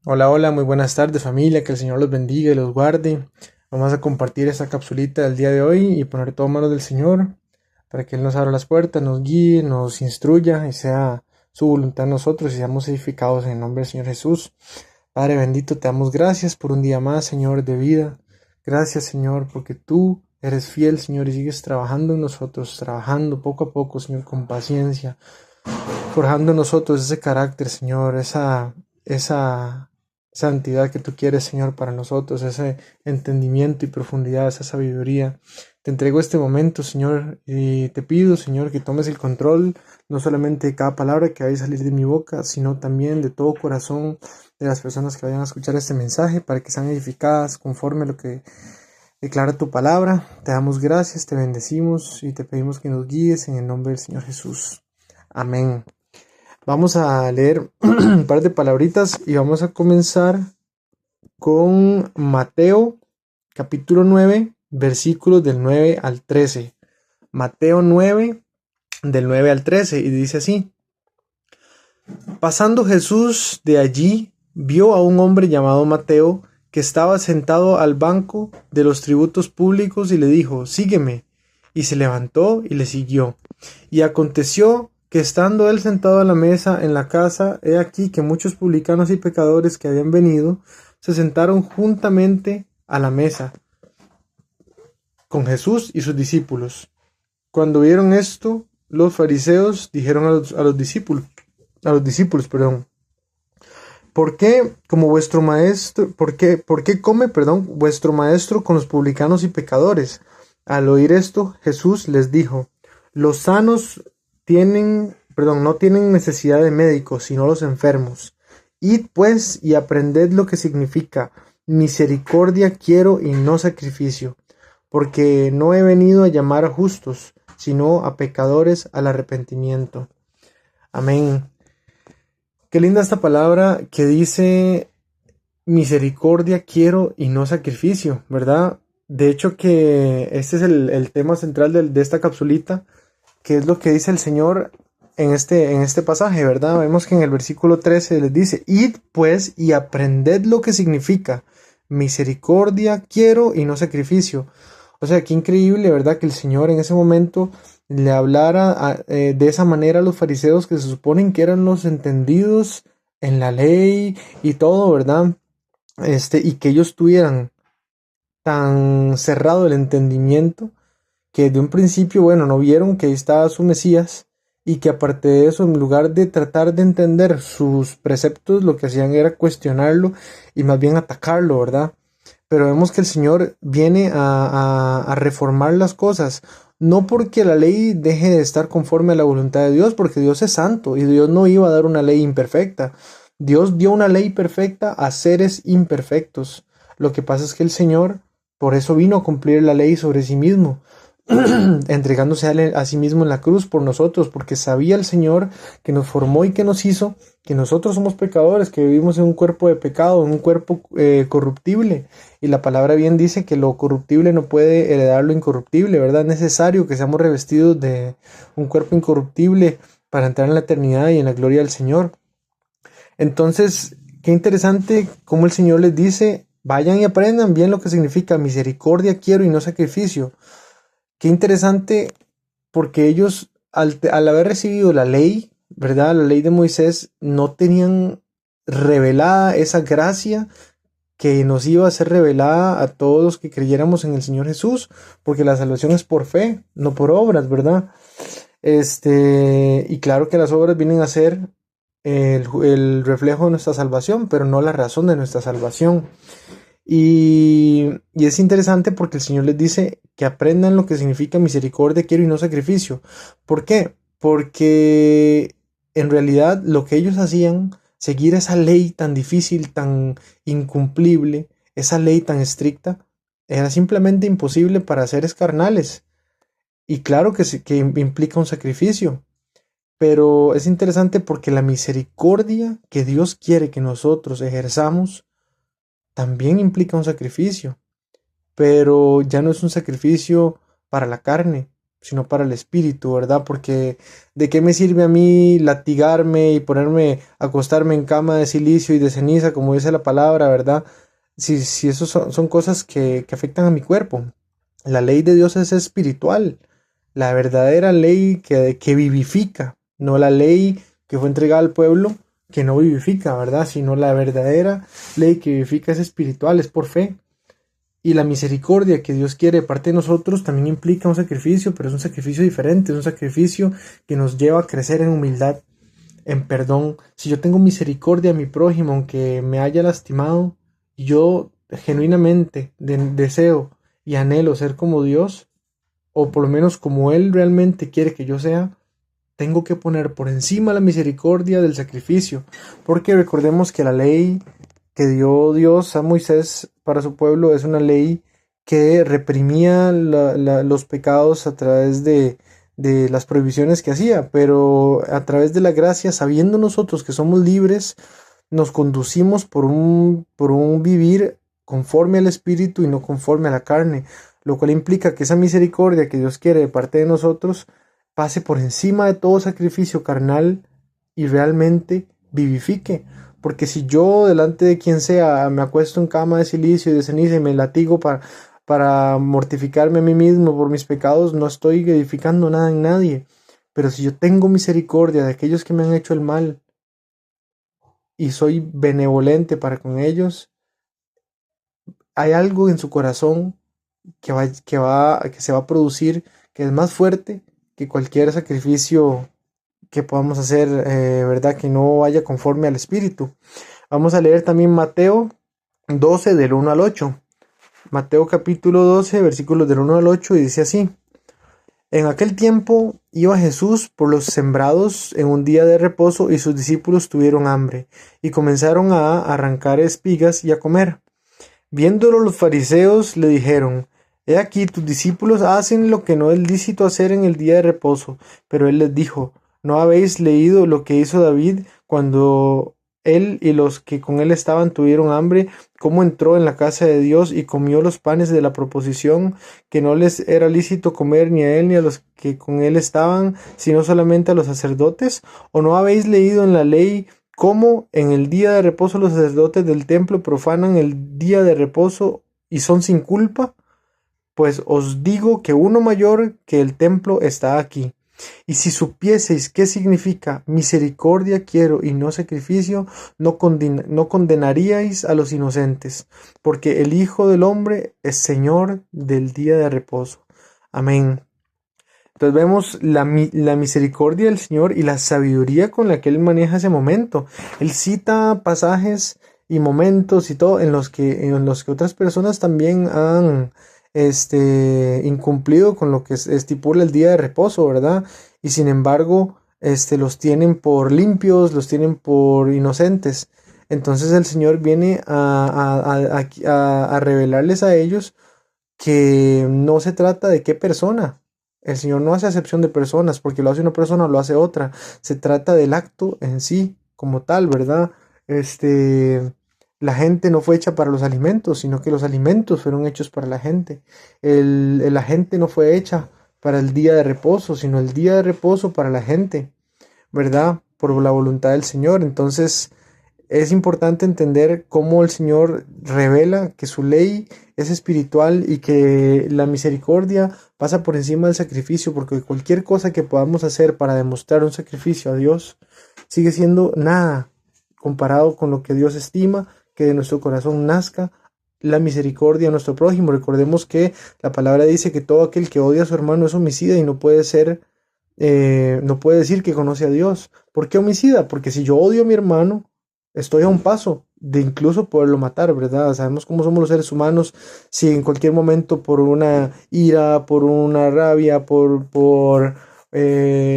Hola, hola, muy buenas tardes familia, que el Señor los bendiga y los guarde. Vamos a compartir esta capsulita del día de hoy y poner todo en manos del Señor para que Él nos abra las puertas, nos guíe, nos instruya y sea su voluntad en nosotros y seamos edificados en el nombre del Señor Jesús. Padre bendito, te damos gracias por un día más, Señor, de vida. Gracias, Señor, porque tú eres fiel, Señor, y sigues trabajando en nosotros, trabajando poco a poco, Señor, con paciencia, forjando en nosotros ese carácter, Señor, esa santidad que tú quieres, Señor, para nosotros, ese entendimiento y profundidad, esa sabiduría. Te entrego este momento, Señor, y te pido, Señor, que tomes el control, no solamente de cada palabra que vaya a salir de mi boca, sino también de todo corazón de las personas que vayan a escuchar este mensaje, para que sean edificadas conforme a lo que declara tu palabra. Te damos gracias, te bendecimos y te pedimos que nos guíes en el nombre del Señor Jesús. Amén. Vamos a leer un par de palabritas y vamos a comenzar con Mateo capítulo 9 versículos del 9 al 13. Mateo 9 del 9 al 13 y dice así: Pasando Jesús de allí, vio a un hombre llamado Mateo que estaba sentado al banco de los tributos públicos y le dijo: Sígueme. Y se levantó y le siguió. Y aconteció que estando él sentado a la mesa en la casa, he aquí que muchos publicanos y pecadores que habían venido se sentaron juntamente a la mesa con Jesús y sus discípulos. Cuando vieron esto, los fariseos dijeron a los discípulos, perdón, ¿por qué come, vuestro maestro con los publicanos y pecadores? Al oír esto, Jesús les dijo: Los sanos no tienen necesidad de médicos, sino los enfermos. Id pues y aprended lo que significa: misericordia quiero y no sacrificio, porque no he venido a llamar a justos, sino a pecadores al arrepentimiento. Amén. Qué linda esta palabra que dice misericordia quiero y no sacrificio, ¿verdad? De hecho que este es el tema central de esta capsulita, que es lo que dice el Señor en este pasaje, ¿verdad? Vemos que en el versículo 13 les dice: Id pues y aprended lo que significa misericordia quiero y no sacrificio. O sea, qué increíble, ¿verdad? Que el Señor en ese momento le hablara de esa manera a los fariseos, que se suponen que eran los entendidos en la ley y todo, ¿verdad? Y que ellos tuvieran tan cerrado el entendimiento que de un principio, bueno, no vieron que ahí estaba su Mesías, y que aparte de eso, en lugar de tratar de entender sus preceptos, lo que hacían era cuestionarlo y más bien atacarlo, ¿verdad? Pero vemos que el Señor viene a reformar las cosas, no porque la ley deje de estar conforme a la voluntad de Dios, porque Dios es santo y Dios no iba a dar una ley imperfecta. Dios dio una ley perfecta a seres imperfectos. Lo que pasa es que el Señor por eso vino a cumplir la ley sobre sí mismo, entregándose a sí mismo en la cruz por nosotros, porque sabía el Señor que nos formó y que nos hizo, que nosotros somos pecadores, que vivimos en un cuerpo de pecado, en un cuerpo corruptible, y la palabra bien dice que lo corruptible no puede heredar lo incorruptible, ¿verdad? Es necesario que seamos revestidos de un cuerpo incorruptible para entrar en la eternidad y en la gloria del Señor. Entonces, qué interesante cómo el Señor les dice: vayan y aprendan bien lo que significa misericordia quiero y no sacrificio. Qué interesante, porque ellos, al haber recibido la ley, ¿verdad? La ley de Moisés, no tenían revelada esa gracia que nos iba a ser revelada a todos los que creyéramos en el Señor Jesús, porque la salvación es por fe, no por obras, ¿verdad? Y claro que las obras vienen a ser el reflejo de nuestra salvación, pero no la razón de nuestra salvación. Y es interesante porque el Señor les dice que aprendan lo que significa misericordia quiero y no sacrificio. ¿Por qué? Porque en realidad lo que ellos hacían, seguir esa ley tan difícil, tan incumplible, esa ley tan estricta, era simplemente imposible para seres carnales. Y claro que implica un sacrificio. Pero es interesante porque la misericordia que Dios quiere que nosotros ejerzamos también implica un sacrificio, pero ya no es un sacrificio para la carne, sino para el espíritu, ¿verdad? Porque ¿de qué me sirve a mí latigarme y ponerme, acostarme en cama de silicio y de ceniza, como dice la palabra, ¿verdad? Si eso son cosas que afectan a mi cuerpo. La ley de Dios es espiritual, la verdadera ley que vivifica, no la ley que fue entregada al pueblo que no vivifica, ¿verdad? Sino la verdadera ley que vivifica es espiritual, es por fe. Y la misericordia que Dios quiere de parte de nosotros también implica un sacrificio, pero es un sacrificio diferente, es un sacrificio que nos lleva a crecer en humildad, en perdón. Si yo tengo misericordia a mi prójimo, aunque me haya lastimado, y yo genuinamente deseo y anhelo ser como Dios, o por lo menos como Él realmente quiere que yo sea, tengo que poner por encima la misericordia del sacrificio, porque recordemos que la ley que dio Dios a Moisés para su pueblo es una ley que reprimía los pecados a través de las prohibiciones que hacía, pero a través de la gracia, sabiendo nosotros que somos libres, nos conducimos por un vivir conforme al Espíritu y no conforme a la carne, lo cual implica que esa misericordia que Dios quiere de parte de nosotros pase por encima de todo sacrificio carnal y realmente vivifique. Porque si yo delante de quien sea me acuesto en cama de silicio y de ceniza y me latigo para mortificarme a mí mismo por mis pecados, no estoy edificando nada en nadie. Pero si yo tengo misericordia de aquellos que me han hecho el mal y soy benevolente para con ellos, hay algo en su corazón que se va a producir que es más fuerte que cualquier sacrificio que podamos hacer, ¿verdad? Que no vaya conforme al Espíritu. Vamos a leer también Mateo 12 del 1 al 8. Mateo capítulo 12, versículos del 1 al 8 y dice así. En aquel tiempo iba Jesús por los sembrados en un día de reposo y sus discípulos tuvieron hambre y comenzaron a arrancar espigas y a comer. Viéndolo los fariseos le dijeron, He aquí tus discípulos hacen lo que no es lícito hacer en el día de reposo. Pero él les dijo, ¿no habéis leído lo que hizo David cuando él y los que con él estaban tuvieron hambre? Cómo entró en la casa de Dios y comió los panes de la proposición, que no les era lícito comer ni a él ni a los que con él estaban, sino solamente a los sacerdotes. ¿O no habéis leído en la ley cómo en el día de reposo los sacerdotes del templo profanan el día de reposo y son sin culpa? Pues os digo que uno mayor que el templo está aquí. Y si supieseis qué significa misericordia quiero y no sacrificio, no condenaríais a los inocentes, porque el Hijo del Hombre es Señor del día de reposo. Amén. Entonces vemos la misericordia del Señor y la sabiduría con la que Él maneja ese momento. Él cita pasajes y momentos y todo en los que otras personas también han incumplido con lo que estipula el día de reposo, ¿verdad? Y sin embargo, los tienen por limpios, los tienen por inocentes. Entonces el Señor viene a revelarles a ellos que no se trata de qué persona. El Señor no hace acepción de personas, porque lo hace una persona o lo hace otra. Se trata del acto en sí, como tal, ¿verdad? La gente no fue hecha para los alimentos, sino que los alimentos fueron hechos para la gente. La gente no fue hecha para el día de reposo, sino el día de reposo para la gente, ¿verdad? Por la voluntad del Señor. Entonces, es importante entender cómo el Señor revela que su ley es espiritual y que la misericordia pasa por encima del sacrificio, porque cualquier cosa que podamos hacer para demostrar un sacrificio a Dios sigue siendo nada comparado con lo que Dios estima que de nuestro corazón nazca la misericordia a nuestro prójimo. Recordemos que la palabra dice que todo aquel que odia a su hermano es homicida y no puede decir que conoce a Dios. ¿Por qué homicida? Porque si yo odio a mi hermano, estoy a un paso de incluso poderlo matar, ¿verdad? Sabemos cómo somos los seres humanos, si en cualquier momento por una ira, por una rabia, por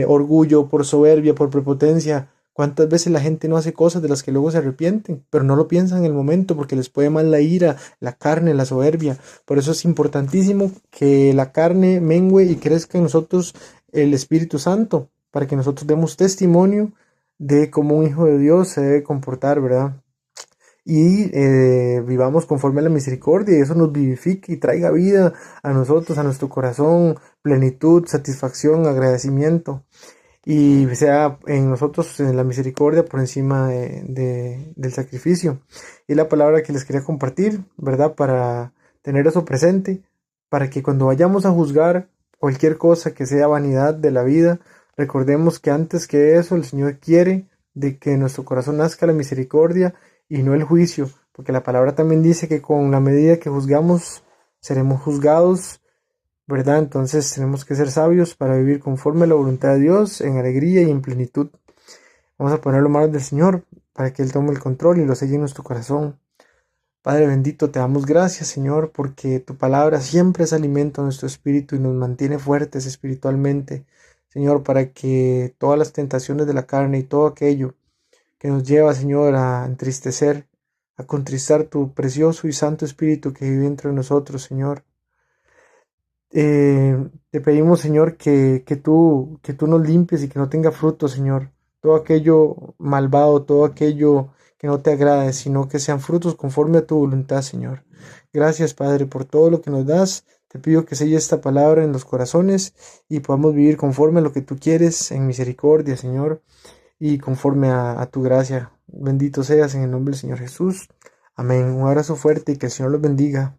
orgullo, por soberbia, por prepotencia, cuántas veces la gente no hace cosas de las que luego se arrepienten, pero no lo piensan en el momento porque les puede más la ira, la carne, la soberbia. Por eso es importantísimo que la carne mengue y crezca en nosotros el Espíritu Santo, para que nosotros demos testimonio de cómo un hijo de Dios se debe comportar, ¿verdad? y vivamos conforme a la misericordia, y eso nos vivifique y traiga vida a nosotros, a nuestro corazón, plenitud, satisfacción, agradecimiento, y sea en nosotros la misericordia por encima del sacrificio. Y la palabra que les quería compartir, ¿verdad? Para tener eso presente, para que cuando vayamos a juzgar cualquier cosa que sea vanidad de la vida, recordemos que antes que eso el Señor quiere de que en nuestro corazón nazca la misericordia y no el juicio, porque la palabra también dice que con la medida que juzgamos seremos juzgados, ¿verdad? Entonces tenemos que ser sabios para vivir conforme a la voluntad de Dios, en alegría y en plenitud. Vamos a ponerlo en manos del Señor para que Él tome el control y lo selle en nuestro corazón. Padre bendito, te damos gracias, Señor, porque tu palabra siempre es alimento a nuestro espíritu y nos mantiene fuertes espiritualmente, Señor, para que todas las tentaciones de la carne y todo aquello que nos lleva, Señor, a entristecer, a contristar tu precioso y santo espíritu que vive entre nosotros, Señor. Te pedimos, Señor, que tú nos limpies y que no tenga fruto, Señor. Todo aquello malvado, todo aquello que no te agrade, sino que sean frutos conforme a tu voluntad, Señor. Gracias, Padre, por todo lo que nos das. Te pido que selle esta palabra en los corazones y podamos vivir conforme a lo que tú quieres, en misericordia, Señor, y conforme a tu gracia. Bendito seas en el nombre del Señor Jesús. Amén. Un abrazo fuerte y que el Señor los bendiga.